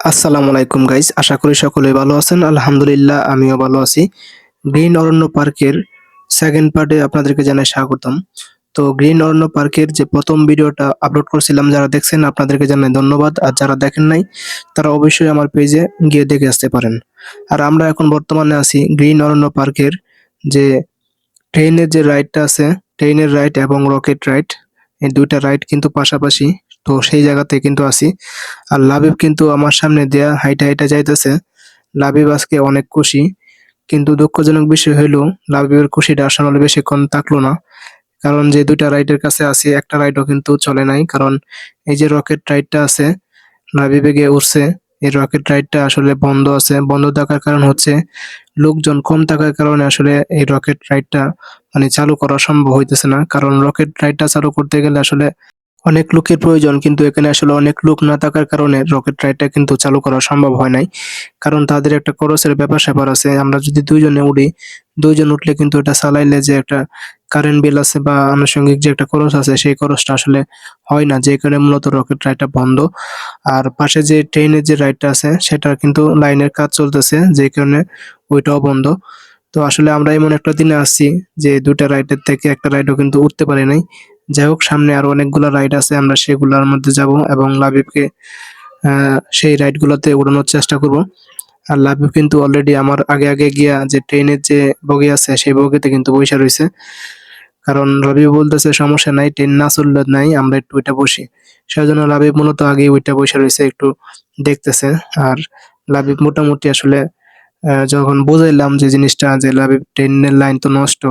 আসসালামু আলাইকুম গাইস, আশা করি সকলেই ভালো আছেন। আলহামদুলিল্লাহ আমিও ভালো আছি। গ্রিন অরণ্য পার্কের সেকেন্ড পার্টে আপনাদেরকে জানাই স্বাগতম। তো গ্রিন অরণ্য পার্কের যে প্রথম ভিডিওটা আপলোড করছিলাম, যারা দেখছেন আপনাদেরকে জানাই ধন্যবাদ, আর যারা দেখেন নাই তারা অবশ্যই আমার পেজে গিয়ে দেখে আসতে পারেন। আর আমরা এখন বর্তমানে আছি গ্রিন অরণ্য পার্কের যে ট্রেনের যে রাইডটা আছে, ট্রেনের রাইড এবং রকেট রাইড, এই দুইটা রাইড কিন্তু পাশাপাশি। তো সেই জায়গাতে কিন্তু আছি। আর লাবিব কিন্তু আমার সামনে দিয়া হাইটা হাইটা যাইতেছে। লাবিব আজকে অনেক খুশি, কিন্তু দুঃখজনক বিষয় হইলো লাবিবের খুশিটা আসলে বেশিক্ষণ থাকলো না। কারণ যে দুইটা রাইডের কাছে আছি, একটা রাইডও কিন্তু চলে নাই। কারণ এই যে রকেট রাইডটা আছে, লাবিবে গিয়ে উঠছে, এই রকেট রাইডটা আসলে বন্ধ আছে। বন্ধ থাকার কারণ হচ্ছে লোকজন কম থাকার কারণে আসলে এই রকেট রাইডটা মানে চালু করা সম্ভব হইতেছে না। কারণ রকেট রাইডটা চালু করতে গেলে আসলে অনেক লোকের প্রয়োজন, কিন্তু এখানে আসলে অনেক লোক না থাকার কারণে রকেট রাইডটা কিন্তু চালু করা সম্ভব হয় নাই। কারণ তাদের একটা খরচের ব্যাপার-স্যাপার আছে। আমরা যদি ২ জনে উড়ি, ২ জন উঠলে কিন্তু এটা চালাইলে যে একটা কারেন্ট বিল আছে বা আনুষঙ্গিক যে একটা খরচ আছে, সেই খরচটা আসলে হয় না। যে কারণে মূলত রকেট রাইডটা বন্ধ। আর পাশে যে ট্রেনের যে রাইডটা আছে, সেটার কিন্তু লাইনের কাজ চলতেছে, যে কারণে ওইটাও বন্ধ। তো আসলে আমরা এমন একটা দিনে আসছি যে ২ টা রাইডের থেকে একটা রাইডও কিন্তু উঠতে পারি নাই। যাই হোক, সামনে আরো অনেকগুলা রাইড আছে, আমরা সেগুলার মধ্যে যাব এবং লাবিবকে সেই রাইড গুলাতে উড়ানোর চেষ্টা করব। আর লাবিব কিন্তু অলরেডি আমার আগে গিয়া যে ট্রেনের যে বগি আছে, সেই বগিতে কিন্তু বইসা রইছে। কারণ লাবিব বলতেছে সমস্যা নাই, ট্রেন না চললে নাই, আমরা একটু ওইটা বসি। সেজন্য লাবিব মূলত আগেই ওইটা বইসা রইছে, একটু দেখতেছে। আর লাবিব মোটামুটি আসলে যখন বুঝাইলাম যে জিনিসটা, যে লাবিব ট্রেনের লাইন তো নষ্ট,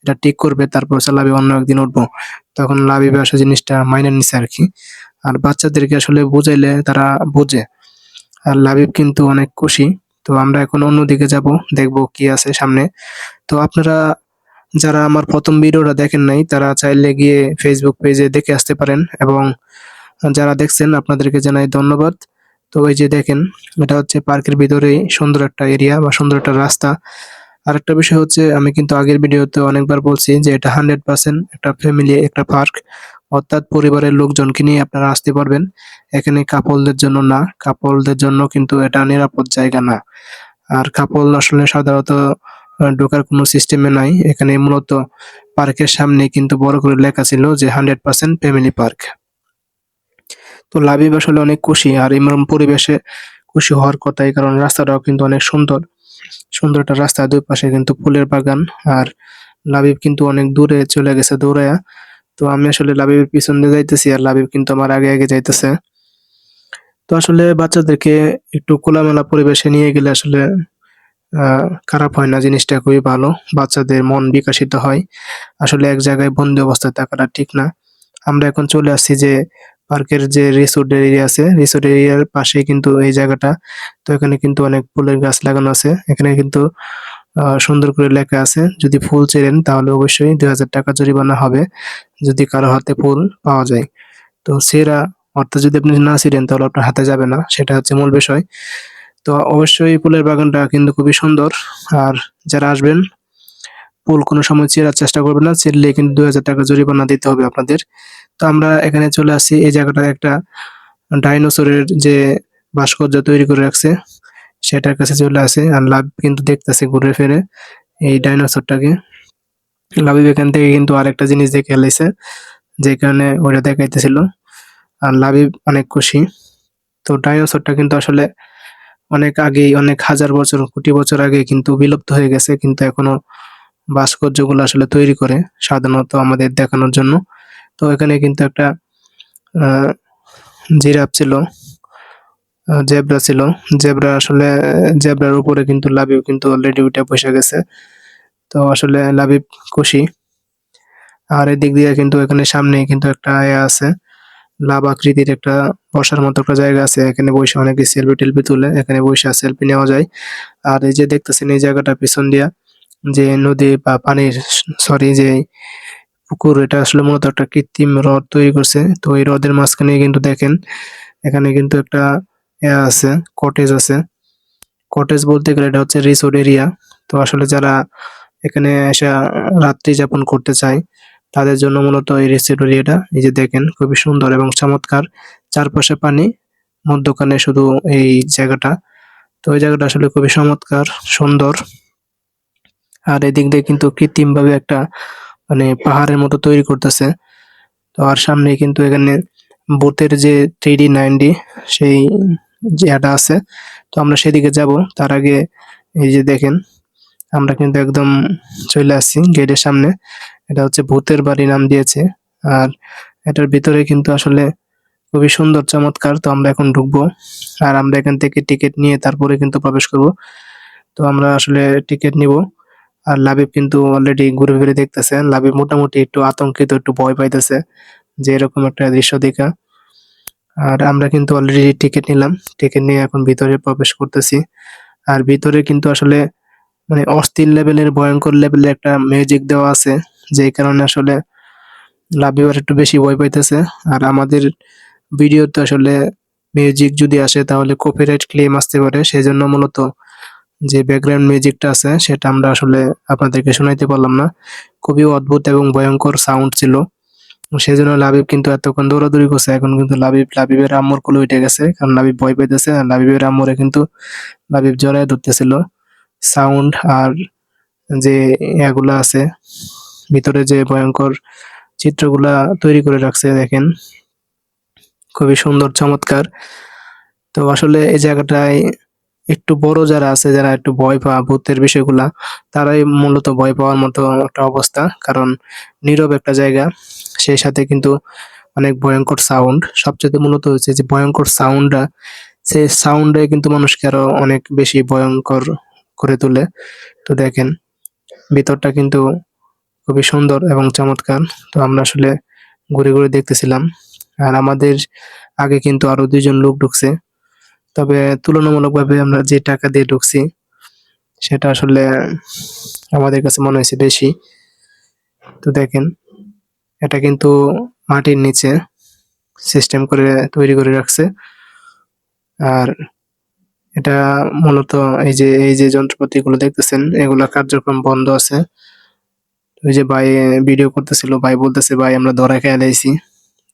এটা ঠিক করবে, তারপর হচ্ছে লাবিব অন্য একদিন উঠবো। তখন লাবিব আসলে জিনিসটা মাইনে নিছে আরকি। আর বাচ্চাদেরকে আসলে বুঝাইলে তারা বোঝে। আর লাবিব কিন্তু অনেক খুশি। তো আমরা এখন অন্যদিকে যাবো, দেখবো কি আছে সামনে। তো আপনারা যারা আমার ১ম ভিডিওটা দেখেন নাই, তারা চাইলে গিয়ে Facebook পেজে দেখে আসতে পারেন, এবং যারা দেখছেন আপনাদেরকে জানাই ধন্যবাদ। তো এই যে দেখেন, এটা হচ্ছে পার্কের ভিতরেই সুন্দর একটা এরিয়া বা সুন্দর একটা রাস্তা। আরেকটা বিষয় হচ্ছে, আমি কিন্তু আগের ভিডিওতে অনেকবার বলছি যে এটা 100% একটা ফ্যামিলি একটা পার্ক। অর্থাৎ পরিবারের লোকজনকে নিয়ে আপনারা আসতে পারবেন। এখানে কাপলদের জন্য না, কাপলদের জন্য কিন্তু এটা নিরাপদ জায়গা না। আর কাপল আসলে সাধারণত ঢোকার কোনো সিস্টেমে নাই। এখানে মূলত পার্কের সামনে কিন্তু বড় করে লেখা ছিল যে 100% ফ্যামিলি পার্ক। তো লাবিব আসলে অনেক খুশি, আর এমন পরিবেশে খুশি হওয়ার কথাই, কারণ রাস্তাটাও কিন্তু অনেক সুন্দর। সুন্দর একটা রাস্তা, দুই পাশে কিন্তু ফুলের বাগান। আর লাবিব কিন্তু অনেক দূরে চলে গেছে দৌড়াইয়া। তো আমি আসলে লাবিবের পিছন দিয়ে যাইতেছি, আর লাবিব কিন্তু আমার আগে যাইতেছে। তো আসলে বাচ্চাদেরকে একটু খোলামেলা পরিবেশে নিয়ে গেলে আসলে খারাপ হয় না, জিনিসটা খুবই ভালো। বাচ্চাদের মন বিকশিত হয়। আসলে এক জায়গায় বন্দি অবস্থায় থাকাটা ঠিক না। আমরা এখন চলে আসছি যে পার্কের যে রিসোর্ট এরিয়া আছে, রিসোর্ট এরিয়ার পাশেই কিন্তু এই জায়গাটা। তো এখানে কিন্তু অনেক ফুলের গাছ লাগানো আছে। এখানে কিন্তু সুন্দর করে লেখা আছে, যদি ফুল ছিঁড়েন তাহলে অবশ্যই ৳২,০০০ জরিমানা হবে, যদি কারো হাতে ফুল পাওয়া যায়। তো ছেঁড়া অর্থাৎ যদি আপনি না ছিঁড়েন তাহলে আপনার হাতে যাবে না। সেটা হচ্ছে মূল বিষয়। তো অবশ্যই ফুলের বাগানটা কিন্তু খুবই সুন্দর। আর যারা আসবেন, ফুল কোনো সময় ছেঁড়ার চেষ্টা করবেন না। ছিঁড়লে কিন্তু ৳২,০০০ জরিমানা দিতে হবে আপনাদের। তো আমরা এখানে চলে আসছি। এই জায়গাটায় একটা ডাইনোসরের যে ভাস্কর্য তৈরি করে রাখছে, সেটার কাছে চলে আসি। আর লাবিব কিন্তু দেখতেছে ঘুরে ফিরে এই ডাইনোসরটাকে। লাবিব এখান থেকে কিন্তু আরেকটা জিনিস দেখে ফেলাইছে, যে কারণে ওইটা দেখাইতেছিল। আর লাবিব অনেক খুশি। তো ডাইনোসরটা কিন্তু আসলে অনেক আগেই, অনেক হাজার বছর, কোটি বছর আগে কিন্তু বিলুপ্ত হয়ে গেছে। কিন্তু এখনো ভাস্কর্যগুলো আসলে তৈরি করে সাধারণত আমাদের দেখানোর জন্য। তো এখানে কিন্তু একটা আ জিরাফ ছিল, জেব্রা ছিল। জেব্রা আসলে জেব্রার উপরে কিন্তু লাবিব কিন্তু অলরেডি উইঠা বইসা গেছে। তো আসলে লাবিব খুশি। আর এদিক দিয়ে কিন্তু এখানে সামনেই কিন্তু একটা আছে, লাভ আকৃতির একটা বসার মতো একটা জায়গা আছে। এখানে বইসা অনেকে সেলফি-টেলফি তুলে। এখানে বইসা সেলফি নেওয়া যায়। আর এই যে দেখতেছেন এই জায়গাটার পিছন দিয়া যে নদী বা পানির সরি যে পুকুর, এটা আসলে মূলত একটা কৃত্রিম হ্রদ তৈরি করছে। তো এই হ্রদের মাঝখানে কিন্তু দেখেন, এখানে কিন্তু একটা আছে, কটেজ আছে। কটেজ বলতে গেলে এটা হচ্ছে রিসোর্ট এরিয়া। তো আসলে যারা এখানে এসে রাত্রি যাপন করতে চায়, তাদের জন্য মূলত এই রিসোর্ট এরিয়াটা। এই যে দেখেন, খুবই সুন্দর এবং চমৎকার। চারপাশে পানি, মধ্যখানে শুধু এই জায়গাটা। তো ওই জায়গাটা আসলে খুবই চমৎকার, সুন্দর। আর এদিক দিয়ে কিন্তু কৃত্রিমভাবে একটা মানে পাহাড়ের মতো তৈরি করতেছে। তো আর সামনে কিন্তু এখানে ভূতের যে 3D 9D সেই জায়গাটা আছে। তো আমরা সেদিকে যাব। তার আগে এই যে দেখেন, আমরা কিন্তু একদম চলে আসছি গেটের সামনে। এটা হচ্ছে ভূতের বাড়ি নাম দিয়েছে। আর এটার ভিতরে কিন্তু আসলে খুবই সুন্দর, চমৎকার। তো আমরা এখন ঢুকবো। আর আমরা এখান থেকে টিকিট নিয়ে তারপরে কিন্তু প্রবেশ করব। তো আমরা আসলে টিকিট নিব। আর লাবিব কিন্তু অলরেডি ঘুরে ফিরে দেখতেছে। লাবিব মোটামুটি একটু আতঙ্কিত, একটু ভয় পাইতেছে যে এরকম একটা দৃশ্য দেখা। আর আমরা কিন্তু অলরেডি টিকিট নিলাম। টিকিট নিয়ে এখন ভিতরে প্রবেশ করতেছি। আর ভিতরে কিন্তু আসলে মানে অস্থির লেভেলের, ভয়ঙ্কর লেভেলের একটা মিউজিক দেওয়া আছে। যেই কারণে আসলে লাবিব আর একটু বেশি ভয় পাইতেছে। আর আমাদের ভিডিওতে আসলে মিউজিক যদি আসে তাহলে কপিরাইট ক্লেম আসতে পারে। সেজন্য মূলত যে ব্যাকগ্রাউন্ড মিউজিকটা আছে সেটা আমরা আসলে আপনাদেরকে শোনাইতে পারলাম না। খুবই অদ্ভুত এবং ভয়ঙ্কর সাউন্ড ছিল। সেজন্য লাবিব কিন্তু এতক্ষণ দৌড়াদৌড়ি করছে। এখন কিন্তু লাবিবের আম্মুর কোলে উঠে গেছে। কারণ লাবিব ভয় পাইতেছে। আর লাবিবের আম্মুরে কিন্তু লাবিব জড়ায় ধরতেছিল। সাউন্ড আর যে এগুলা আছে, ভিতরে যে ভয়ঙ্কর চিত্রগুলা তৈরি করে রাখছে দেখেন, খুবই সুন্দর, চমৎকার। তো আসলে এই জায়গাটায় একটু বড় যারা আছে, যারা একটু ভয় পায় ভূতের বিষয়গুলা, তারাই মূলত ভয় পাওয়ার মতো একটা অবস্থা। কারণ নীরব একটা জায়গা, সেই সাথে কিন্তু অনেক ভয়ঙ্কর সাউন্ড। সবচেয়ে মূলত হচ্ছে যে ভয়ঙ্কর সাউন্ডটা, সেই সাউন্ডে কিন্তু মানুষকে আরো অনেক বেশি ভয়ঙ্কর করে তোলে। তো দেখেন, ভিতরটা কিন্তু খুবই সুন্দর এবং চমৎকার। তো আমরা আসলে ঘুরে ঘুরে দেখতেছিলাম। আর আমাদের আগে কিন্তু আরো 2 জন লোক ঢুকছে। তবে তুলনামূলকভাবে আমরা যে টাকা দিয়ে ঢুকছি সেটা আসলে আমাদের কাছে মনে হয়েছে বেশি। তো দেখেন, এটা কিন্তু মাটির নিচে সিস্টেম করে তৈরি করে রাখছে। আর এটা মূলত এই যে যন্ত্রপাতিগুলো দেখতেছেন, এগুলা কার্যক্রম বন্ধ আছে। ওই যে ভাই ভিডিও করতেছিল, ভাই বলতেছে ভাই আমরা ধরা খেয়ে লাইছি।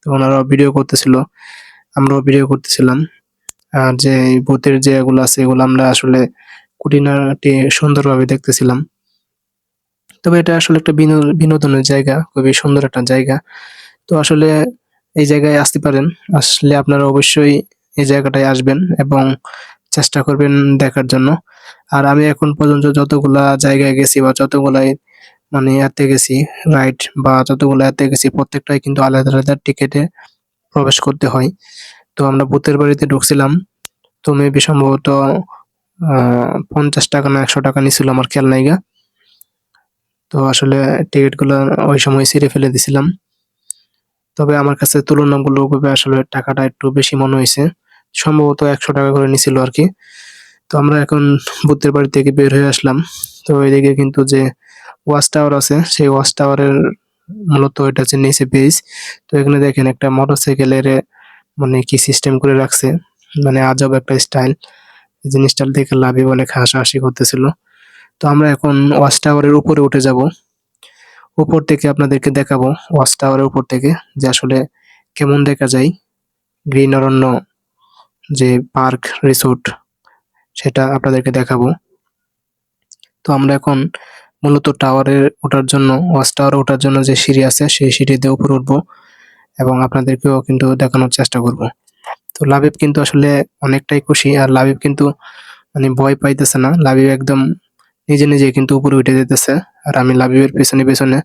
তো ওনারাও ভিডিও করতেছিল, আমরাও ভিডিও করতেছিলাম। আর যে এই ভূতের যে এগুলো আছে এগুলো আমরা আসলে খুঁটিনাটি সুন্দরভাবে দেখতেছিলাম। তবে এটা আসলে একটা বিনোদনের জায়গা, খুবই সুন্দর একটা জায়গা। তো আসলে এই জায়গায় আসতে পারেন। আসলে আপনারা অবশ্যই এই জায়গাটায় আসবেন এবং চেষ্টা করবেন দেখার জন্য। আর আমি এখন পর্যন্ত যতগুলা জায়গায় গেছি বা যতগুলাই মানে ইয়াতে গেছি, রাইড বা যতগুলা ইয়াতে গেছি, প্রত্যেকটাই কিন্তু আলাদা, আলাদা টিকেটে প্রবেশ করতে হয়। তো আমরা ভূতের বাড়িতে ঢুকছিলাম। তো মেবি সম্ভবত আ ৳৫০ না ৳১০০ নিছিল, আমার খেয়াল নাইগা। তো আসলে টিকেটগুলা ওই সময় ছিঁড়ে ফেলে দিছিলাম। তবে আমার কাছে তুলনামূলকভাবে আসলে টাকাটা একটু বেশি মনে হইছে। সম্ভবত ৳১০০ করে নিছিল আরকি। তো আমরা এখন ভূতের বাড়ি থেকে বের হয়ে আসলাম। তো এদিকে কিন্তু যে ওয়াচ টাওয়ার আছে, সেই ওয়াচ টাওয়ারের মূলত এটা হচ্ছে নিচে বেইস। তো এখানে দেখেন একটা মোটরসাইকেলের মানে কি সিস্টেম করে রাখছে। মানে আজব একটা স্টাইল। এই জিনিসটা দেখে লাবিব অনেক হাসাহাসি করতেছিল। তো আমরা এখন ওয়াচ টাওয়ারের উপরে উঠে যাব। উপর থেকে আপনাদেরকে দেখাবো, ওয়াচ টাওয়ারের উপর থেকে যে আসলে কেমন দেখা যায় গ্রিন অরণ্য যে পার্ক রিসোর্ট, সেটা আপনাদেরকে দেখাবো। তো আমরা এখন মূলত টাওয়ারে ওঠার জন্য, ওয়াচ টাওয়ারে ওঠার জন্য যে সিঁড়ি আছে সেই সিঁড়ি দিয়ে উপরে উঠবো এবং আপনাদেরকেও কিন্তু দেখানোর চেষ্টা করব। তো লাবিব কিন্তু আসলে অনেকটাই খুশি। আর লাবিব কিন্তু মানে ভয় পাইতেছে না। লাবিব একদম নিজে, নিজে কিন্তু উপরে উঠে যেতেছে। আর আমি লাবিবের পেছনে, পেছনে।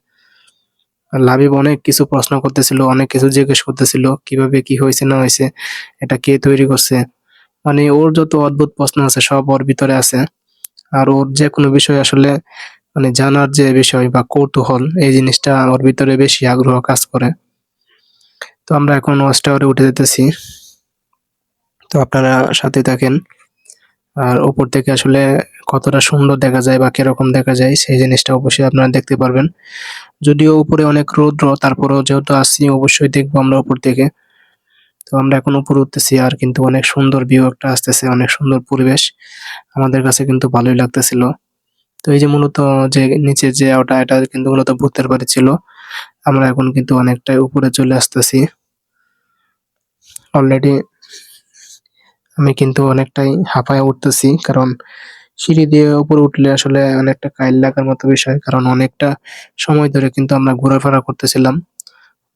আর লাবিব অনেক কিছু প্রশ্ন করতেছিল, অনেক কিছু জিজ্ঞেস করতেছিল। কিভাবে কি হইছে না হইছে, এটা কে তৈরি করছে? মানে ওর যত অদ্ভুত প্রশ্ন আছে সব ওর ভিতরে আছে। আর ওর যেকোনো বিষয় আসলে মানে জানার যে বিষয় বা কৌতূহল, এই জিনিসটা ওর ভিতরে বেশি আগ্রহ কাজ করে। তো আমরা এখন ওয়াচ টাওয়ারে উঠে যেতেছি। তো আপনারা সাথে থাকেন। আর উপর থেকে আসলে কতটা সুন্দর দেখা যায় বা কিরকম দেখা যায় সেই জিনিসটা অবশ্যই আপনারা দেখতে পারবেন। যদিও উপরে অনেক রৌদ্র, তারপরেও যেহেতু আসছি অবশ্যই দেখবো আমরা উপর থেকে। তো আমরা এখন উপরে উঠতেছি আর কিন্তু অনেক সুন্দর ভিউ একটা আসতেছে, অনেক সুন্দর পরিবেশ। আমাদের কাছে কিন্তু ভালোই লাগতেছিল। তো এই যে মূলত যে নিচে যে ওটা, এটা কিন্তু মূলত ভূতের বাড়ি ছিল। আমরা এখন কিন্তু অনেকটাই উপরে চলে আসতেছি। অলরেডি আমি কিন্তু অনেকটাই হাঁপায়ে উঠতেছি, কারণ সিঁড়ি দিয়ে উপরে উঠলে আসলে অনেকটা কাইল লাগার মতো বিষয়। কারণ অনেকটা সময় ধরে কিন্তু আমরা ঘোরাফেরা করতেছিলাম।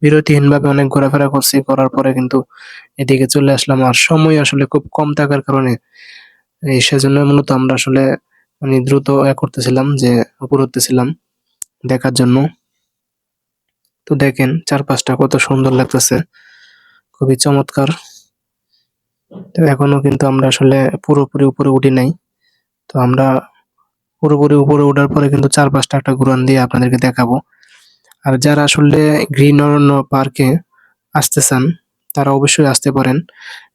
বিরতিহীনভাবে অনেক ঘোরাফেরা করছি। করার পরে কিন্তু এদিকে চলে আসলাম। আর সময় আসলে খুব কম থাকার কারণে সেজন্য মূলত আমরা আসলে মানে দ্রুত করতেছিলাম যে উপরে উঠতেছিলাম দেখার জন্য। তো দেখেন চারপাশটা কত সুন্দর লাগতেছে। খুবই চমৎকার। তো এখনো কিন্তু আমরা আসলে পুরোপুরি উপরে উঠি নাই। তো আমরা পুরোপুরি উপরে ওঠার পরে কিন্তু চারপাশটা একটা ঘুরান দিয়ে আপনাদেরকে দেখাবো। আর যারা আসলে গ্রিন অরণ্য পার্কে আসতে চান, তারা অবশ্যই আসতে পারেন।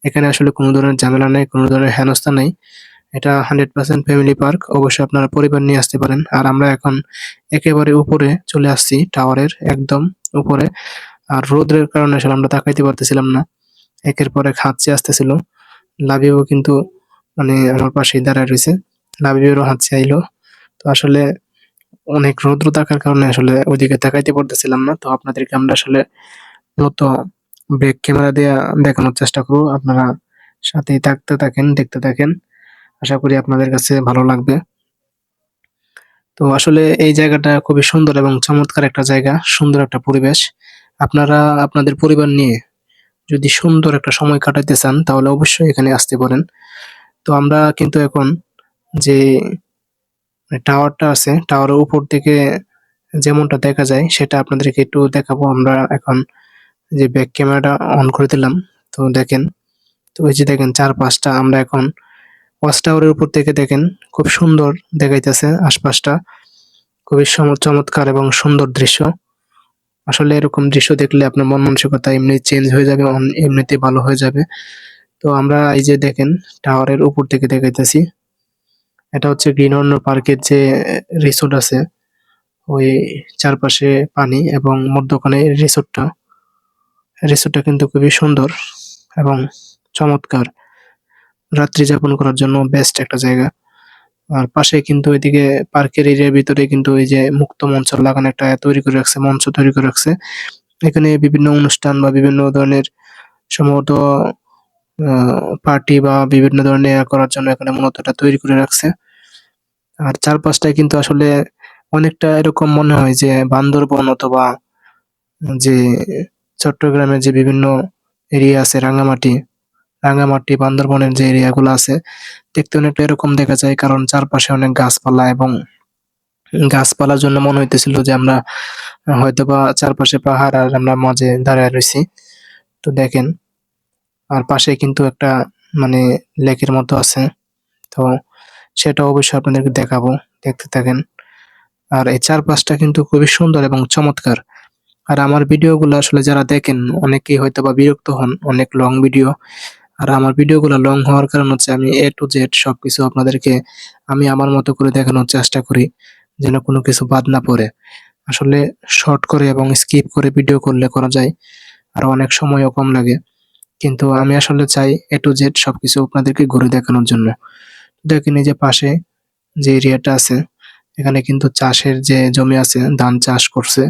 এখানে আসলে কোনো ধরনের ঝামেলা নেই, কোনো ধরনের হেনস্থা নেই। এটা 100% ফ্যামিলি পার্ক। অবশ্যই আপনারা পরিবার নিয়ে আসতে পারেন। আর আমরা এখন একেবারে উপরে চলে আসছি, টাওয়ারের একদম উপরে। আর রোদের কারণে আসলে আমরা তাকাইতে পারতেছিলাম না। একের পর এক হাঁচি আসতেছিল। লাবিবও কিন্তু মানে আমার পাশেই দাঁড়ায় রইছে। লাবিবেরও হাঁচি আইলো। তো আসলে অনেক রৌদ্র থাকার কারণে আসলে ওইদিকে তাকাইতে পারতেছিলাম না। তো আপনাদেরকে আমরা আসলে মূলত ব্যাক ক্যামেরা দিয়া দেখানোর চেষ্টা করব। আপনারা সাথেই থাকতে থাকেন, দেখতে থাকেন। আশা করি আপনাদের কাছে ভালো লাগবে। তো আসলে এই জায়গাটা খুবই সুন্দর এবং চমৎকার একটা জায়গা, সুন্দর একটা পরিবেশ। আপনারা আপনাদের পরিবার নিয়ে যদি সুন্দর একটা সময় কাটাইতে চান, তাহলে অবশ্যই এখানে আসতে পারেন। তো আমরা কিন্তু এখন যে টাওয়ারটা আছে, টাওয়ারের উপর থেকে যেমনটা দেখা যায় সেটা আপনাদেরকে একটু দেখাবো। আমরা এখন যে ব্যাক ক্যামেরাটা অন করে দিলাম। তো দেখেন, তো ওই যে দেখেন চারপাশটা আমরা এখন ওয়াচ টাওয়ারের উপর থেকে দেখেন খুব সুন্দর দেখাইতেছে আশপাশটা। খুবই চমৎকার এবং সুন্দর দৃশ্য। আসলে এরকম দৃশ্য দেখলে আপনার মন মানসিকতা এমনি চেঞ্জ হয়ে যাবে, এমনিতেই ভালো হয়ে যাবে। তো আমরা এই যে দেখেন টাওয়ারের উপর থেকে দেখাইতেছি। এটা হচ্ছে গ্রিন অরণ্য পার্কের যে রিসোর্ট আছে, ওই চারপাশে পানি এবং মধ্যখানে রিসোর্টটা। রিসোর্টটা কিন্তু খুবই সুন্দর এবং চমৎকার। রাত্রি যাপন করার জন্য বেস্ট একটা জায়গা। আর পাশে কিন্তু এদিকে পার্কের এরিয়ার ভিতরে কিন্তু এই যে মুক্ত মঞ্চ লাগানো একটা তৈরি করে রাখছে, মঞ্চ তৈরি করে রাখছে। এখানে বিভিন্ন অনুষ্ঠান বা বিভিন্ন ধরনের সম্ভবত পার্টি বা বিভিন্ন ধরনের করার জন্য এখানে মূলত এটা তৈরি করে রাখছে। আর চারপাশটায় কিন্তু আসলে অনেকটা এরকম মনে হয় যে বান্দরবন অথবা যে চট্টগ্রামের যে বিভিন্ন এরিয়া আছে, রাঙ্গামাটি, বান্দরবনের যে এরিয়াগুলো আছে, দেখতে অনেকটা এরকম দেখা যায়। কারণ চারপাশে অনেক গাছপালা এবং গাছপালার জন্য মনে হইতেছিল যে আমরা হয়তোবা চারপাশে পাহাড় আর আমরা মাঝে দাঁড়ায় রইছি। তো দেখেন, আর পাশে কিন্তু একটা মানে লেকের মতো আছে। তো সেটা অবশ্যই আপনাদেরকে দেখাবো। দেখতে থাকেন। আর এই চারপাশটা কিন্তু খুবই সুন্দর এবং চমৎকার। আর আমার ভিডিওগুলো আসলে যারা দেখেন অনেকেই হয়তোবা বিরক্ত হন, অনেক লং ভিডিও। আর আমার ভিডিওগুলো লং হওয়ার কারণ হচ্ছে আমি A to Z সবকিছু আপনাদেরকে আমি আমার মতো করে দেখানোর চেষ্টা করি, যেন কোনো কিছু বাদ না পড়ে। আসলে শর্ট করে এবং স্কিপ করে ভিডিও করলে করা যায়। আর অনেক সময়ও কম লাগে। কিন্তু আমি আসলে চাই A to Z সবকিছু আপনাদেরকে ঘুরে দেখানোর জন্য। দেখেন এই যে পাশে যে এরিয়াটা আছে, এখানে কিন্তু চাষের যে জমি আছে, ধান চাষ করছে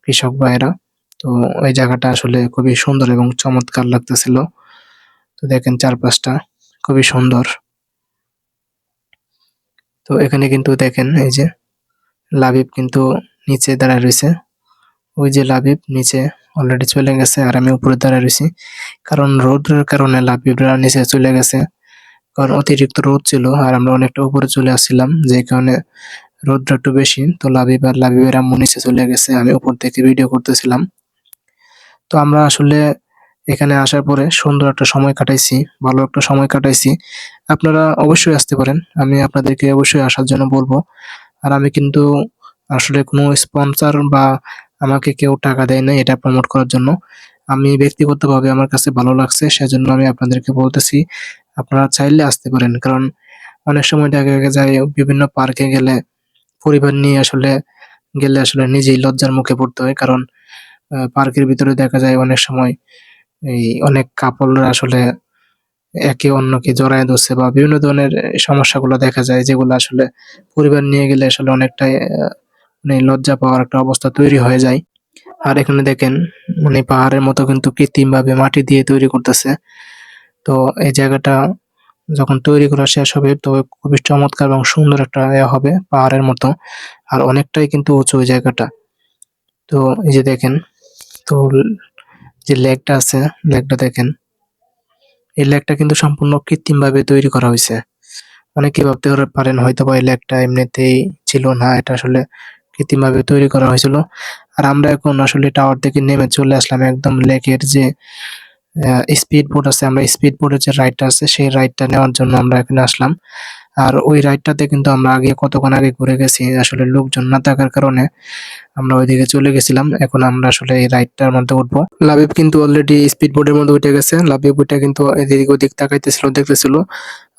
কৃষক ভাইয়েরা। তো ওই জায়গাটা আসলে খুবই সুন্দর এবং চমৎকার লাগতেছিল। তো দেখেন চারপাশটা খুবই সুন্দর। তো এখানে কিন্তু দেখেন এই যে লাবিব কিন্তু নিচে দাঁড়ায় রইছে। ওই যে লাবিব নিচে অলরেডি চলে গেছে আর আমি উপরে দাঁড়ায় রইছি। কারণ রোদের কারণে লাবিবরা নিচে চলে গেছে। কারণ অতিরিক্ত রোদ ছিল আর আমরা অনেকটা উপরে চলে আসছিলাম, যে কারণে রোদটা একটু বেশি। তো লাবিবের আম্মু নিচে চলে গেছে। আমি উপর থেকে ভিডিও করতেছিলাম। তো আমরা আসলে এখানে আসার পরে সুন্দর একটা সময় কাটাইছি, ভালো একটা সময় কাটাইছি। আপনারা অবশ্যই আসতে পারেন। আমি আপনাদেরকে অবশ্যই আসার জন্য বলবো। আর আমি কিন্তু আসলে কোনো স্পন্সর বা আমাকে কেউ টাকা দেয় নাই এটা প্রমোট করার জন্য। আমি ব্যক্তিগতভাবে আমার কাছে ভালো লাগছে, সেজন্য আমি আপনাদেরকে বলতেছি, আপনারা চাইলে আসতে পারেন। কারণ অনেক সময় দেখা যায় বিভিন্ন পার্কে গেলে, পরিবার নিয়ে আসলে গেলে আসলে নিজেই লজ্জার মুখে পড়তে হয়। কারণ পার্কের ভিতরে দেখা যায় অনেক সময় এই অনেক কাপলরা আসলে একে অন্যকে জড়ায় ধরছে বা বিভিন্ন ধরনের সমস্যাগুলো দেখা যায়, যেগুলো আসলে পরিবার নিয়ে গেলে আসলে অনেকটাই মানে লজ্জা পাওয়ার একটা অবস্থা তৈরি হয়ে যায়। আর এখানে দেখেন মানে পাহাড়ের মতো কিন্তু কৃত্রিমভাবে মাটি দিয়ে তৈরি করতেছে। তো এই জায়গাটা যখন তৈরি করা শেষ হবে তো খুবই চমৎকার এবং সুন্দর একটা হবে পাহাড়ের মতো। আর অনেকটাই কিন্তু উঁচু ওই জায়গাটা। তো এই যে দেখেন, তো যে লেকটা আছে, লেকটা দেখেন। এই লেকটা কিন্তু সম্পূর্ণ কৃত্রিমভাবে তৈরি করা হইছে। অনেকে ভাবতে পারেন হয়তোবা এই লেকটা এমনিতেই ছিল না, এটা আসলে কৃত্রিমভাবে তৈরি করা হয়েছিল। আর আমরা এখন আসলে টাওয়ার থেকে নেমে চলে আসলাম একদম লেকের যে স্পিড বোট আছে, আমরা স্পিড বোটের যে রাইডটা আছে সেই রাইডটা নেওয়ার জন্য আমরা এখানে আসলাম। আর ওই রাইডটাতে কিন্তু আমরা কতক্ষণ আগে ঘুরে গেছি। আসলে লোকজন না থাকার কারণে আমরা ওইদিকে চলে গেছিলাম। এখন আমরা আসলে এই রাইডটার মধ্যে উঠবো। লাবিব কিন্তু অলরেডি স্পিড বোটের মধ্যে উঠে গেছে। লাবিব ওইটা কিন্তু এদিক ওদিক তাকাইতেছিল, দেখতেছিল।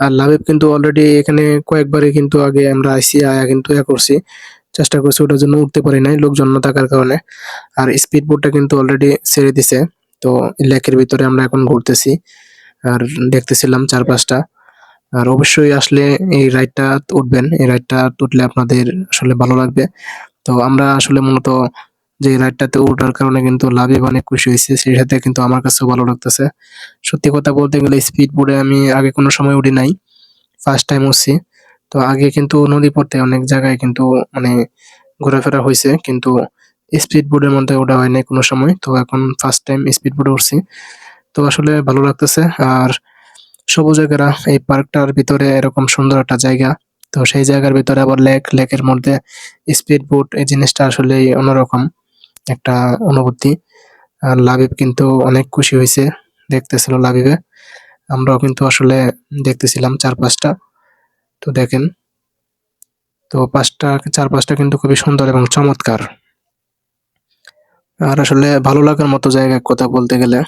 আর লাবিব কিন্তু অলরেডি এখানে কয়েকবারই কিন্তু আগে আমরা আইসি আয়া কিন্তু করছি, চেষ্টা করছি, ওটার জন্য উঠতে পারি নাই লোকজন না থাকার কারণে। আর স্পিড বোটটা কিন্তু অলরেডি ছেড়ে দিছে। তো লেকের ভিতরে আমরা এখন ঘুরতেছি আর দেখতেছিলাম চারপাশটা। আর অবশ্যই আসলে এই রাইডটা উঠবেন, এই রাইডটা উঠলে আপনাদের আসলে ভালো লাগবে। তো আমরা আসলে মূলত যে রাইডটাতে ওঠার কারণে কিন্তু লাবিব অনেক খুশি হয়েছে, সেই সাথে কিন্তু আমার কাছেও ভালো লাগতেছে। সত্যি কথা বলতে গেলে স্পিড বোর্ডে আমি আগে কোনো সময় উঠি নাই, ফার্স্ট টাইম উঠছি। তো আগে কিন্তু নদী পথে অনেক জায়গায় কিন্তু মানে ঘোরাফেরা হয়েছে, কিন্তু স্পিড বোর্ডের মধ্যে ওঠা হয় নাই কোনো সময়। তো এখন ফার্স্ট টাইম স্পিড বোর্ডে উঠছি। তো আসলে ভালো লাগতেছে। আর সবুজ ঘেরা এই পার্কটার ভিতরে এরকম সুন্দর একটা জায়গা। তো সেই জায়গার ভিতরে আবার লেক, লেকের মধ্যে স্পিড বোট, এই জিনিসটা আসলেই অন্যরকম একটা অনুভূতি। আর লাবিব কিন্তু অনেক খুশি হয়েছে, দেখতেছিল লাবিবে। আমরাও কিন্তু আসলে দেখতেছিলাম চারপাশটা। তো দেখেন, তো চারপাশটা কিন্তু খুবই সুন্দর এবং চমৎকার। আর আসলে ভালো লাগার মতো জায়গা এক কথা বলতে গেলে।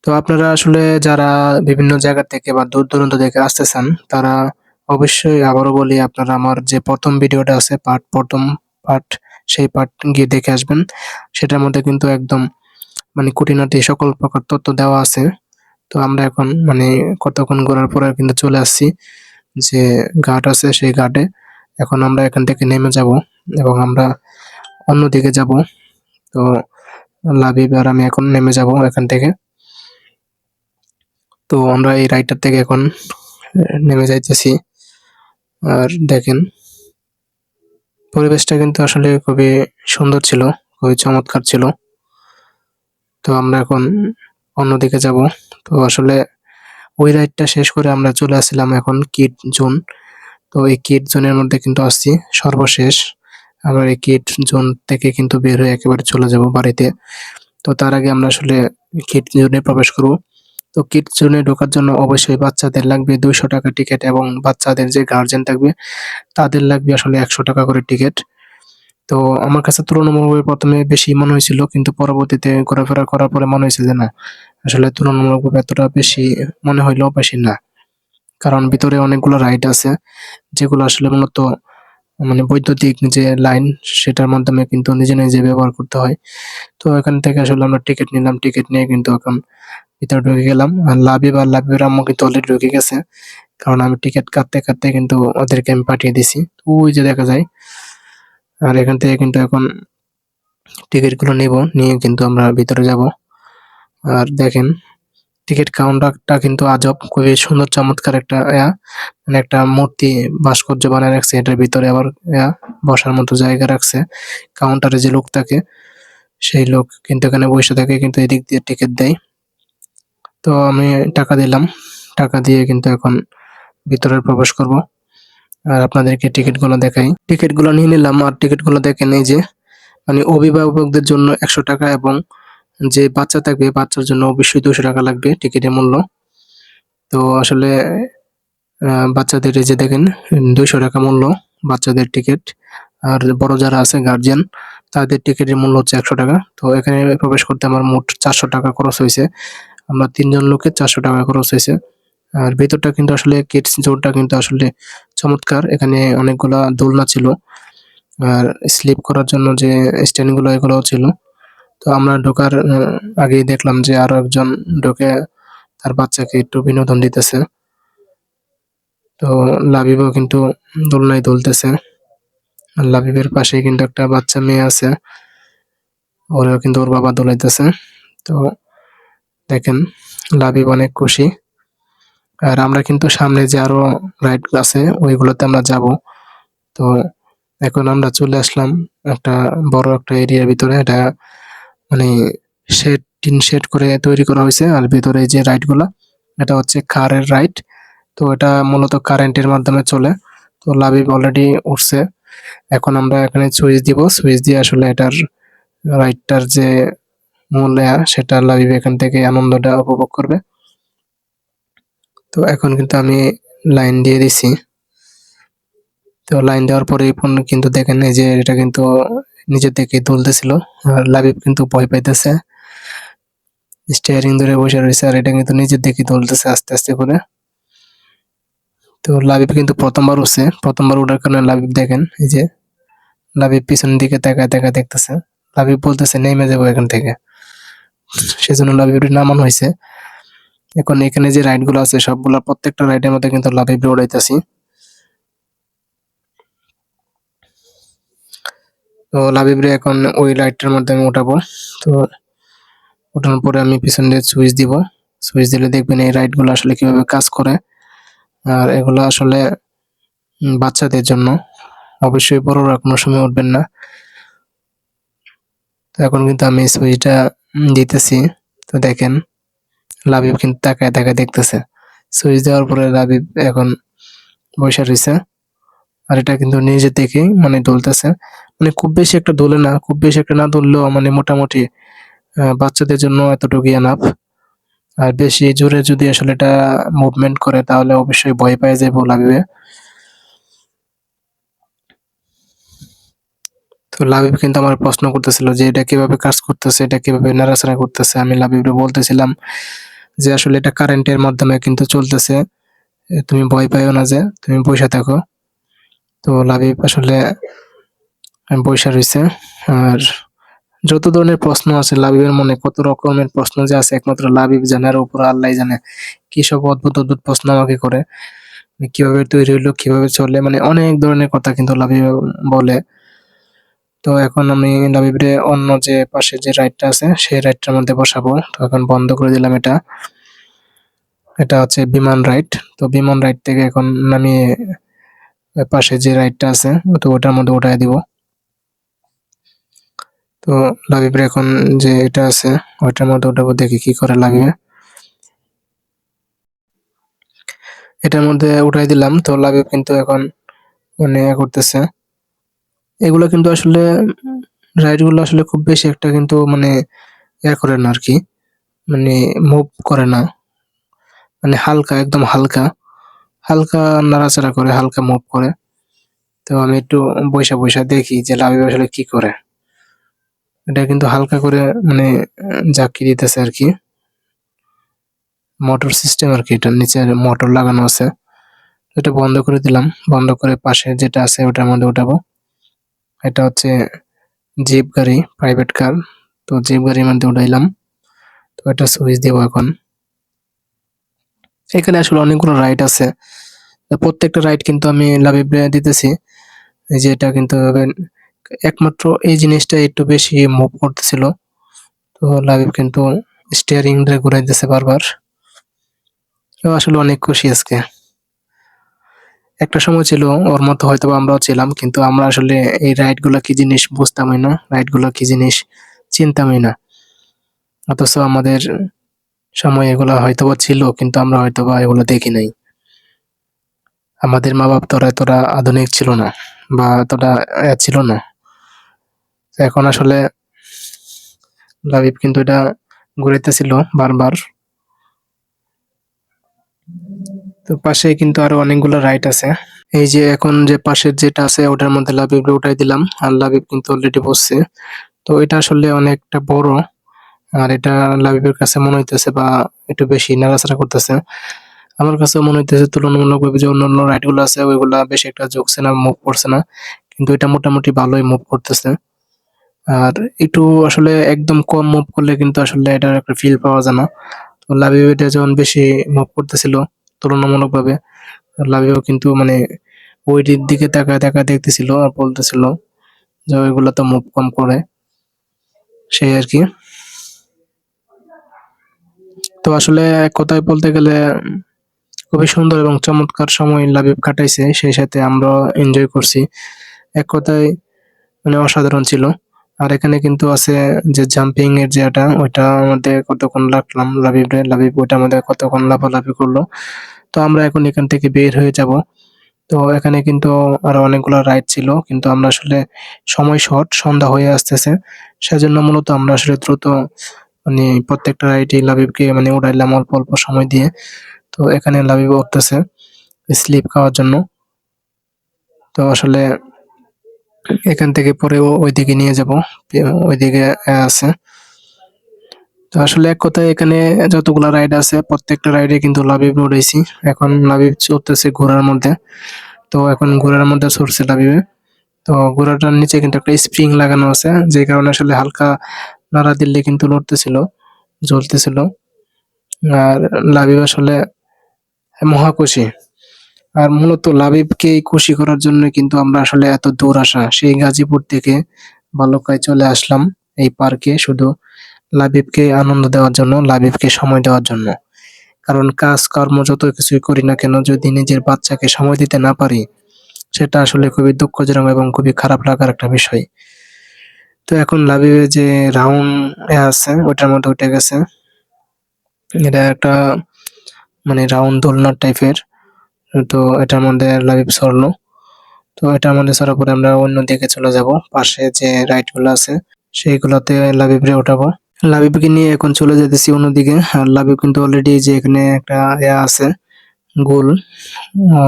তো আপনারা আসলে যারা বিভিন্ন জায়গা থেকে বা দূর দূরান্ত থেকে আসতেছেন, তারা অবশ্যই আবারও বলি, আপনারা আমার যে প্রথম ভিডিওটা আছে প্রথম পার্ট, সেই পার্ট গিয়ে দেখে আসবেন। সেটার মধ্যে কিন্তু একদম মানে খুঁটিনাটি সকল প্রকার তথ্য দেওয়া আছে। তো আমরা এখন মানে কতক্ষণ ঘোরার পরে কিন্তু চলে আসছি যে ঘাট আছে সেই ঘাটে। এখন আমরা এখান থেকে নেমে যাব এবং আমরা অন্যদিকে যাব। তো লাবিব আর আমি এখন নেমে যাব এখান থেকে। তো আমরা এই রাইডটার থেকে এখন নেমে যাইতেছি। আর দেখেন, পরিবেশটা কিন্তু আসলে খুবই সুন্দর ছিল, খুবই চমৎকার ছিল। তো আমরা এখন অন্যদিকে যাব। তো আসলে ওই রাইডটা শেষ করে আমরা চলে আসছিলাম এখন কিড জোন। তো এই কিড জোনের মধ্যে কিন্তু আসছি সর্বশেষ। আবার এই কিড জোন থেকে কিন্তু বের হয়ে একেবারে চলে যাব বাড়িতে। তো তার আগে আমরা আসলে কিড জোনে প্রবেশ করব। তো কিড জোনে ঢোকার জন্য অবশ্যই বাচ্চাদের লাগবে 200 টাকা টিকিট এবং বাচ্চাদের যে গার্জিয়ান থাকবে তাদের লাগবে আসলে 100 টাকা করে টিকিট। তো আমার কাছে তুলনামূলকভাবে ১ম এ বেশি মনে হয়েছিল, কিন্তু পরবর্তীতে ঘোরাফেরা করার পরে মনে হয়েছে যে না, আসলে তুলনামূলকভাবে এতটা বেশি মনে হইলেও বেশি না। কারণ ভিতরে অনেকগুলো রাইড আছে, যেগুলো আসলে মূলত মানে বৈদ্যুতিক যে লাইন, সেটার মাধ্যমে কিন্তু নিজে, নিজে ব্যবহার করতে হয়। তো এখান থেকে আসলে আমরা টিকিট নিলাম। টিকিট নিয়ে কিন্তু এখন ভিতরে ঢুকে গেলাম। আর লাবিবের আম্মু কিন্তু অলরেডি ঢুকে গেছে। কারণ আমি টিকিট কাটতে, কাটতে কিন্তু ওদেরকে আমি পাঠিয়ে দিছি। ওই যে দেখা যায়। আর এখান থেকে কিন্তু এখন টিকিটগুলো নিবো, নিয়ে কিন্তু আমরা ভিতরে যাব। আর দেখেন, টিকিট কাউন্টারটা কিন্তু আজব, খুবই সুন্দর চমৎকার একটা মানে একটা মূর্তি ভাস্কর্য বানায় রাখছে। এটার ভিতরে আবার বসার মতো জায়গা রাখছে। কাউন্টারে যে লোক থাকে, সেই লোক কিন্তু এখানে বসে থাকে, কিন্তু এদিক দিয়ে টিকিট দেয়। তো আমি টাকা দিলাম। টাকা দিয়ে কিন্তু এখন ভিতরে প্রবেশ করব। আর আপনাদেরকে টিকিটগুলো দেখাই। টিকিটগুলো নিয়ে নিলাম। আর টিকিটগুলো দেখেন, এই যে মানে অভিভাবকদের জন্য ১০০ টাকা এবং যে বাচ্চা থাকবে বাচ্চার জন্য অবশ্যই ২০০ টাকা লাগবে টিকিটের মূল্য। তো আসলে বাচ্চাদের এই যে দেখেন ২০০ টাকা মূল্য বাচ্চাদের টিকিট। আর বড় যারা আছে গার্জিয়ান, তাদের টিকিটের মূল্য হচ্ছে ১০০ টাকা। তো এখানে প্রবেশ করতে আমার মোট ৪০০ টাকা খরচ হইছে। আমরা ৩ জন লোকের ৪০০ টাকা খরচ হইছে। আর ভেতরটা কিন্তু আসলে কিডস জোনটা কিন্তু আসলে চমৎকার। এখানে অনেকগুলা দোলনা ছিল। আর স্লিপ করার জন্য যে স্ট্যান্ড গুলো, এগুলোও ছিল। তো আমরা ঢোকার আগেই দেখলাম যে আরো একজন ঢুকে তার বাচ্চাকে একটু বিনোদন দিতেছে। তো লাবিবও কিন্তু দোলনায় দুলতেছে। আর লাবিবের পাশেই কিন্তু একটা বাচ্চা মেয়ে আছে, ওরেও কিন্তু ওর বাবা দোলাইতেছে। তো দেখেন, লাবিব অনেক খুশি। আর আমরা কিন্তু সামনে যে আরো রাইড আছে ওইগুলোতে আমরা যাব। তো এখন আমরা চলে আসলাম একটা বড় একটা এরিয়ার ভিতরে। এটা মানে টিন শেড করে তৈরি করা হয়েছে। আর ভিতরে যে রাইড গুলা, এটা হচ্ছে কারের রাইড। তো এটা মূলত কারেন্টের মাধ্যমে চলে। তো লাবিব অলরেডি উঠছে। এখন আমরা এখানে সুইচ দিব, সুইচ দিয়ে আসলে এটার রাইডটার যে মূল সেটা লাবিব এখান থেকে আনন্দটা উপভোগ করবে। তো এখন কিন্তু আমি লাইন দিয়ে দিছি। তো লাইন দেওয়ার পরে কিন্তু দেখেন এই যে এটা কিন্তু নিজের থেকে তুলতেছিল। আর লাবিব কিন্তু ভয় পাইতেছে, স্টিয়ারিং ধরে বসে রয়েছে, আর এটা কিন্তু নিজের দিকে তুলতেছে আস্তে আস্তে করে। তো লাবিব কিন্তু প্রথমবার উঠছে, প্রথমবার ওঠার কারণে লাবিব দেখেন এই যে লাবিব পিছনের দিকে তাকায় তাকায় দেখতেছে। লাবিব বলতেছে নেমে যাবো এখান থেকে, সেজন্য লাবিব নামানো হয়েছে। এখন এখানে যে রাইড গুলো আছে সবগুলা প্রত্যেকটা রাইডের মধ্যে কিন্তু লাবিব উড়াইতেছি। তো লাবিবরে এখন ওই রাইডটার মধ্যে আমি উঠাবো। তো ওঠানোর পরে আমি পিছন দিয়ে সুইচ দিব, সুইচ দিলে দেখবেন এই রাইড গুলো আসলে কিভাবে কাজ করে। আর এগুলো আসলে বাচ্চাদের জন্য, অবশ্যই বড়রা কোনো সময় উঠবেন না। তো এখন কিন্তু আমি সুইচটা দিতেছি। তো দেখেন লাবিব কিন্তু তাকায় তাকায় দেখতেছে। সুইচ দেওয়ার পরে লাবিব এখন বসে রয়েছে। আর এটা কিন্তু নিজে থেকেই মানে দুলতেছে। মানে খুব বেশি একটা দোলে না, খুব বেশি একটা না দুললেও মানে মোটামুটি বাচ্চাদের জন্য এতটুকুই এনাফ। আর বেশি জোরে যদি আসলে এটা মুভমেন্ট করে তাহলে অবশ্যই ভয় পেয়ে যাবো লাবিবে। তো লাবিব কিন্তু আমার প্রশ্ন করতেছিল যে এটা কিভাবে কাজ করতেছে, এটা কিভাবে নাড়াচাড়া করতেছে। আমি লাবিবকে বলতেছিলাম যে আসলে এটা কারেন্টের মাধ্যমে কিন্তু চলতেছে, তুমি ভয় পাইও না, যে তুমি বসে থাকো। তো লাবিব আসলে বসে রয়েছে। আর যত ধরনের প্রশ্ন আছে লাবিবের মনে, কত রকমের প্রশ্ন যে আছে একমাত্র লাবিব জানে, আর উপর আল্লাহ জানে কি সব অদ্ভুত অদ্ভুত প্রশ্ন আমাকে করে। কিভাবে তৈরি হইলো, কিভাবে চলে, মানে অনেক ধরনের কথা কিন্তু লাবিব বলে। তো এখন আমি লাবিবরে অন্য যে পাশে যে রাইডটা আছে সেই রাইডটার মধ্যে বসাবো। তো এখন বন্ধ করে দিলাম এটা। এটা হচ্ছে বিমান রাইড। তো বিমান রাইড থেকে এখন নামিয়ে পাশে যে রাইডটা আছে তো ওটার মধ্যে উঠাই দিব। তো লাবিবের এখন যে এটা আছে ওইটার মধ্যে উঠাবো, দেখি কি করে লাবিবে। এটার মধ্যে উঠাই দিলাম। তো লাবিব কিন্তু এখন মানে করতেছে। এগুলো কিন্তু আসলে রাইড গুলো আসলে খুব বেশি একটা কিন্তু মানে করে না আরকি। মানে মুভ করে না। মানে হালকা, একদম হালকা, হালকা নাড়াচাড়া করে, হালকা মুভ করে। তো আমি একটু বইসা বইসা দেখি যে লাবিব আসলে কি করে। এটা কিন্তু হালকা করে মানে ঝাঁকি দিতেছে আরকি। মোটর সিস্টেম আরকি, এটার নিচে মোটর লাগানো আছে। এটা বন্ধ করে দিলাম। বন্ধ করে পাশে যেটা আছে ওটার মধ্যে উঠাবো। এটা হচ্ছে জিপ গাড়ি, প্রাইভেট কার। তো জিপ গাড়ির মধ্যে উঠাইলাম। তো এটা সুইচ দিব এখন। এখানে আসলে অনেকগুলো রাইড আছে। তো প্রত্যেকটা রাইড কিন্তু আমি লাবিবরে দিতেছি। এই যে এটা কিন্তু একমাত্র এই জিনিসটা একটু বেশি মুভ করতেছিল। তো লাবিব কিন্তু স্টিয়ারিং ধরে ঘুরাইতেছে বারবার। ও আসলে অনেক খুশি আজকে। একটা সময় ছিল ওর মতো হয়তোবা আমরাও ছিলাম, কিন্তু আমরা আসলে এই রাইড গুলা কি জিনিস বুঝতামই না, রাইড গুলা কি জিনিস চিনতামই না। অথচ আমাদের সময় এগুলা হয়তোবা ছিল, কিন্তু আমরা হয়তোবা এগুলো দেখি নাই। আমাদের মা বাপ তোরা এতটা আধুনিক ছিল না, বা এতটা ছিল না। এখন আসলে লাবিব কিন্তু এটা ঘুরাইতেছিল বারবার। তো পাশে কিন্তু আরো অনেকগুলো রাইড আছে। এই যে এখন যে পাশের যেটা আছে ওটার মধ্যে লাবিব উঠাই দিলাম, আর লাবিব কিন্তু অলরেডি বসছে। তো এটা আসলে অনেকটা বড়। আর এটা লাবিবের কাছে মনে হইতেছে বা একটু বেশি নাড়াচাড়া করতেছে। আমার কাছে মনে হইতেছে তুলনামূলকভাবে যে অন্যান্য রাইড গুলো আছে ওইগুলা বেশি একটা ঝুঁকছে না, মুভ করছে না। কিন্তু এটা মোটামুটি ভালোই মুভ করতেছে। আর একটু আসলে একদম কম মুভ করলে কিন্তু আসলে এটার একটা ফিল পাওয়া যায় না। তো লাবিব এটা যখন বেশি মুভ করতেছিল তুলনামূলকভাবে, লাবিও কিন্তু মানে ওইটির দিকে তাকায় তাকায় দেখতেছিল আর বলতেছিল যে ওইগুলা তো মুভ কম করে, সেই আর কি। তো আসলে এক কথায় বলতে গেলে খুবই সুন্দর এবং চমৎকার সময় লাবিব কাটাইছে, সেই সাথে আমরা এনজয় করছি। এক কথায় মানে অসাধারণ ছিল। আর এখানে কিন্তু আছে যে জাম্পিং এর যেটা, ওইটা আমাদের কতক্ষণ রাখলাম লাবিব ওইটা আমাদের কতক্ষণ লাফালাফি করলো। তো আমরা এখন এখান থেকে বের হয়ে যাব। তো এখানে কিন্তু আরো অনেকগুলো রাইড ছিল, কিন্তু আমরা আসলে সময় শর্ট, সন্ধ্যা হয়ে আসতেছে, সেজন্য মূলত আমরা আসলে দ্রুত মানে প্রত্যেকটা রাইডে লাবিবকে মানে উড়াইলাম অল্প অল্প সময় দিয়ে। তো এখানে লাবিব উঠতেছে স্লিপ খাওয়ার জন্য। তো আসলে এখান থেকে পরে ওইদিকে নিয়ে যাব, ওইদিকে আছে। তো আসলে এক কথায় এখানে যতগুলা রাইড আছে প্রত্যেকটা রাইডে কিন্তু লাবিব উড়াইছি। এখন লাবিব চড়তেছে ঘোড়ার মধ্যে। তো এখন ঘোড়ার মধ্যে চড়ছে লাবিবে। তো ঘোড়াটার নিচে কিন্তু একটা স্প্রিং লাগানো আছে, যে কারণে আসলে হালকা নাড়া দিলে কিন্তু লড়তেছিল, জ্বলতেছিল। আর লাবিব আসলে মহা খুশি। আর মূলত লাবিবকে খুশি করার জন্য কিন্তু আমরা আসলে এত দূর আসা, সেই গাজীপুর থেকে বালুকায় চলে আসলাম এই পার্কে শুধু লাবিবকে আনন্দ দেওয়ার জন্য, লাবিবকে সময় দেওয়ার জন্য। কারণ কাজ কর্ম যত কিছুই করি না কেন, যদি নিজের বাচ্চাকে সময় দিতে না পারি, সেটা আসলে খুবই দুঃখজনক এবং খুবই খারাপ লাগার একটা বিষয়। তো এখন লাবিবে যে রাউন্ড আছে ওটার মধ্যে উঠে গেছে। এটা একটা মানে রাউন্ড দোলনার টাইপের। তো এটার মধ্যে লাবিব চড়লো। তো এটার মধ্যে চড়ার পরে আমরা অন্য দিকে চলে যাব, পাশে যে রাইড গুলো আছে সেইগুলোতে লাবিবরে উঠাবো। লাবিবকে নিয়ে এখন চলে যেতেছি অন্যদিকে। আর লাবিব কিন্তু অলরেডি যে এখানে একটা আছে গোল,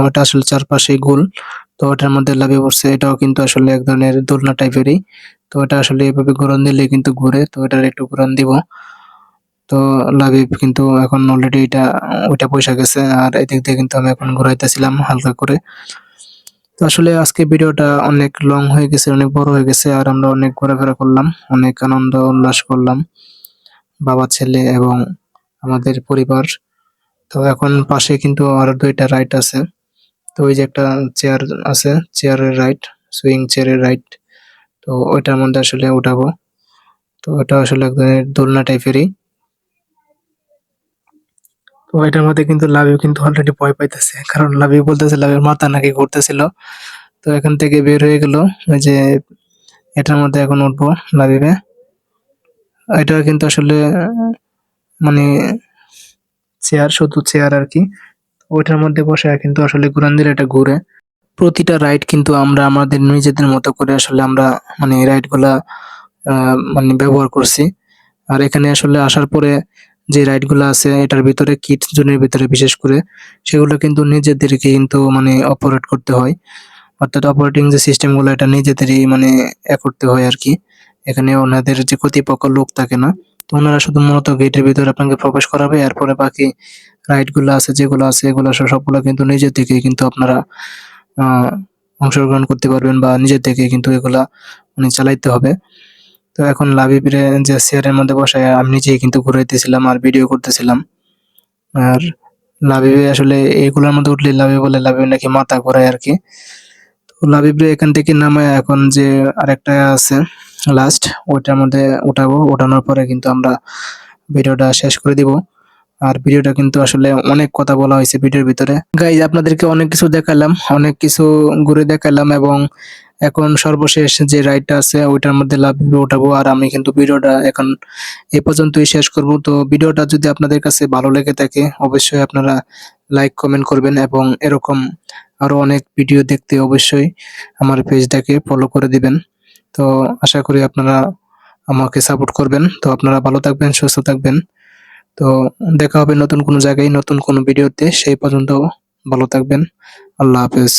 ওটা আসলে চারপাশে গোল। তো ওটার মধ্যে লাবিব উঠছে, এটাও কিন্তু আসলে এক ধরনের দোলনা টাইপেরই। তো এটা আসলে এভাবে ঘুরন দিলে কিন্তু ঘুরে, তো এটার একটু ঘুরন দিব। তো লাবিব কিন্তু এখন অলরেডি ওইটা পয়সা গেছে, আর এদিক দিয়ে কিন্তু আমি এখন ঘুরাইতেছিলাম হালকা করে। তো আসলে আজকে ভিডিওটা অনেক লং হয়ে গেছে, অনেক বড় হয়ে গেছে, আর আমরা অনেক ঘোরাফেরা করলাম, অনেক আনন্দ উল্লাস করলাম, বাবা ছেলে এবং আমাদের পরিবার। তো এখন পাশে কিন্তু আরো দুইটা রাইড আছে। তো ওই যে একটা চেয়ার আছে, চেয়ারের রাইড, সুইং চেয়ারের রাইড। তো ওইটার মধ্যে আসলে উঠাবো। তো ওটা আসলে এক ধরনের দোলনা টাইপেরই। তো এটার মধ্যে কিন্তু লাবিব কিন্তু অলরেডি ভয় পাইতেছে, কারণ লাবিব বলতেছে লাবিবের মাথা নাকি ঘুরতেছিল। তো এখান থেকে বের হয়ে গেল, ওই যে এটার মধ্যে এখন উঠবো লাবিবে। এটা কিন্তু আসলে মানে চেয়ার, শুধু চেয়ার আর কি। ওইটার মধ্যে বসে কিন্তু আসলে ঘুরান দিলে এটা ঘুরে। প্রতিটা রাইড কিন্তু আমরা আমাদের নিজেদের মতো করে আসলে আমরা মানে রাইড গুলা মানে ব্যবহার করছি। আর এখানে আসলে আসার পরে যে রাইড গুলা আছে এটার ভিতরে কিডস জোনের ভিতরে বিশেষ করে, সেগুলো কিন্তু নিজেদেরকে কিন্তু মানে অপারেট করতে হয়। অর্থাৎ অপারেটিং যে সিস্টেম গুলো এটা নিজেদেরই মানে করতে হয় আর কি। এখানে ওনাদের যে কর্তৃপক্ষ লোক থাকে না, তো ওনারা শুধু মূলত গেটের ভিতরে আপনাকে প্রবেশ করাবে, এরপরে বাকি রাইড গুলো আছে যেগুলো আছে এগুলো সবগুলো কিন্তু নিজে থেকে কিন্তু আপনারা আহ অংশগ্রহণ করতে পারবেন, বা নিজে থেকে কিন্তু এগুলা মানে চালাইতে হবে। তো এখন লাবিবরে যে চেয়ারের মধ্যে বসায় আমি নিজেই কিন্তু ঘুরাইতেছিলাম আর ভিডিও করতেছিলাম। আর লাবিবে আসলে এগুলোর মধ্যে উঠলে লাবিব বলে লাবিব নাকি মাথা ঘোরায় আর কি। তো লাবিবরে এখান থেকে নামায় এখন যে আরেকটা আছে লাস্ট, ওইটার মধ্যে উঠাবো। ওঠানোর পরে কিন্তু আমরা ভিডিওটা শেষ করে দিব। আর ভিডিওটা কিন্তু আসলে অনেক কথা বলা হয়েছে ভিডিওর ভিতরে। গাইজ আপনাদেরকে অনেক কিছু দেখালাম, অনেক কিছু ঘুরে দেখালাম, এবং এখন সর্বশেষ যে রাইডটা আছে ওইটার মধ্যে লাফিয়ে উঠাবো। আর আমি কিন্তু ভিডিওটা এখন এই পর্যন্তই শেষ করব। তো ভিডিওটা যদি আপনাদের কাছে ভালো লেগে থাকে অবশ্যই আপনারা লাইক কমেন্ট করবেন, এবং এরকম আরো অনেক ভিডিও দেখতে অবশ্যই আমার পেজটাকে ফলো করে দিবেন। তো আশা করি আপনারা আমাকে সাপোর্ট করবেন। তো আপনারা ভালো থাকবেন, সুস্থ থাকবেন। তো দেখা হবে নতুন কোনো জায়গায়, নতুন কোনো ভিডিওতে। সেই পর্যন্ত ভালো থাকবেন। আল্লাহ হাফেজ।